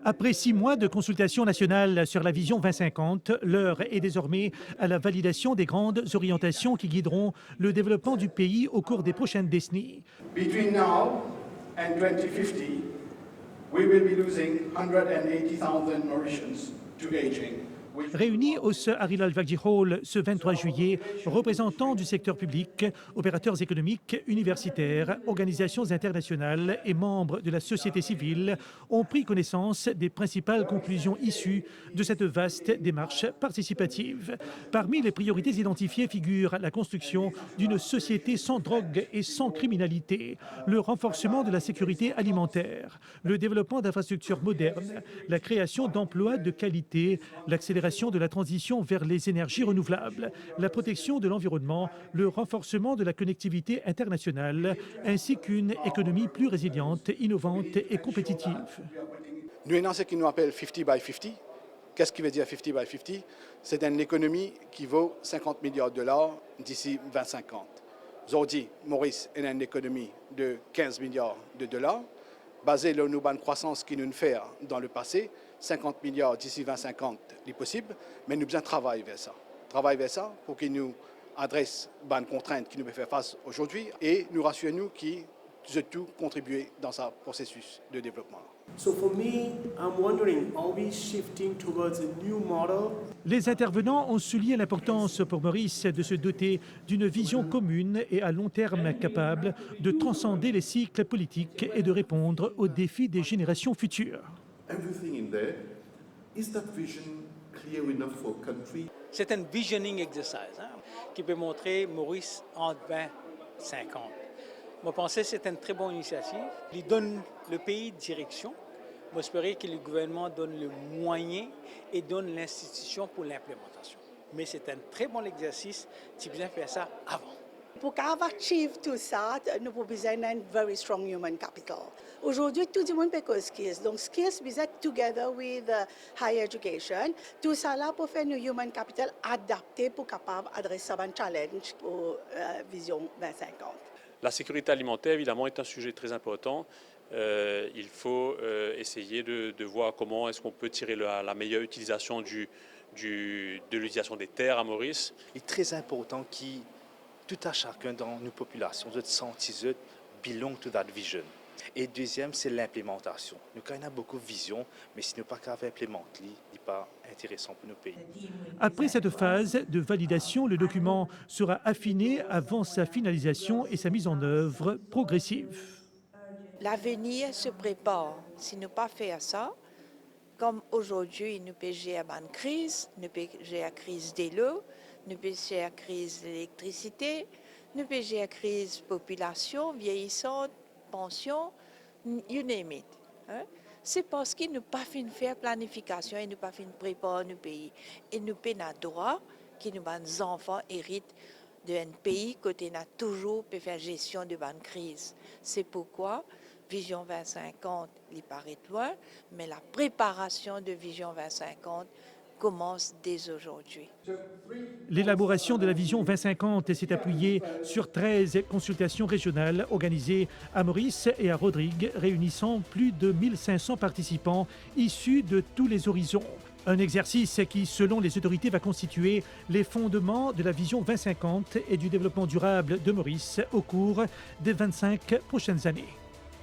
Après 6 mois de consultation nationale sur la vision 2050, l'heure est désormais à la validation des grandes orientations qui guideront le développement du pays au cours des prochaines décennies. Between now and 2050, we will be losing 180,000 Mauritians to aging. Réunis au Sir Harry Al-Vakji Hall ce 23 juillet, représentants du secteur public, opérateurs économiques, universitaires, organisations internationales et membres de la société civile ont pris connaissance des principales conclusions issues de cette vaste démarche participative. Parmi les priorités identifiées figurent la construction d'une société sans drogue et sans criminalité, le renforcement de la sécurité alimentaire, le développement d'infrastructures modernes, la création d'emplois de qualité, l'accélération de la transition vers les énergies renouvelables, la protection de l'environnement, le renforcement de la connectivité internationale, ainsi qu'une économie plus résiliente, innovante et compétitive. Nous avons ce qu'on appelle 50 by 50. Qu'est-ce qui veut dire 50 by 50? C'est une économie qui vaut 50 milliards de dollars d'ici 2050. Aujourd'hui, Maurice est une économie de 15 milliards de dollars, basée sur nos bonnes croissances qui nous fait dans le passé. 50 milliards d'ici 2050 est possible, mais nous devons travailler vers ça. Travailler vers ça pour qu'il nous adresse les contraintes qui nous fait face aujourd'hui et nous rassure nous qui de tout contribuer dans ce processus de développement. So for me, I'm wondering, are we shifting towards a new model? Les intervenants ont souligné l'importance pour Maurice de se doter d'une vision commune et à long terme capable de transcender les cycles politiques et de répondre aux défis des générations futures. Everything in there, is that vision clear enough for a country? C'est un visioning exercise qui peut montrer Maurice en 2050. Moi, je pense que c'est une très bonne initiative. Il donne le pays direction. Moi, j'espère que le gouvernement donne le moyen et donne l'institution pour l'implémentation. Mais c'est un très bon exercice. Tu bien faire ça avant. Pour achieve tout ça, nous avons besoin d'un very strong human capital. Aujourd'hui, tout le monde peut skills. Donc, skills, besoin together with higher education. Tout ça là pour faire un human capital adapté pour capable adresser un challenge pour Vision 2050. La sécurité alimentaire, évidemment, est un sujet très important. Il faut essayer de voir comment est-ce qu'on peut tirer la meilleure utilisation de l'utilisation des terres à Maurice. Il est très important que tout à chacun dans nos populations de sentir belong to that vision. Et deuxième, c'est l'implémentation. Nous avons beaucoup de vision, mais si nous ne pas implémenter, il n'est pas intéressant pour nos pays. Après cette phase de validation, le document sera affiné avant sa finalisation et sa mise en œuvre progressive. L'avenir se prépare. Si nous ne pas faire ça, comme aujourd'hui, nous payons une crise, nous payons la crise de l'eau, nous payons la crise de l'électricité, nous payons la crise de la population vieillissante, pension, you name it. C'est parce que nous n'avons pas fait faire planification et nous n'avons pas fait préparer nos pays. Et nous avons le droit que nos enfants héritent d'un pays côté n'a toujours pu faire gestion de bonne crise. C'est pourquoi Vision 2050, il paraît loin, mais la préparation de Vision 2050 commence dès aujourd'hui. L'élaboration de la vision 2050 s'est appuyée sur 13 consultations régionales organisées à Maurice et à Rodrigue, réunissant plus de 1500 participants issus de tous les horizons. Un exercice qui, selon les autorités, va constituer les fondements de la vision 2050 et du développement durable de Maurice au cours des 25 prochaines années.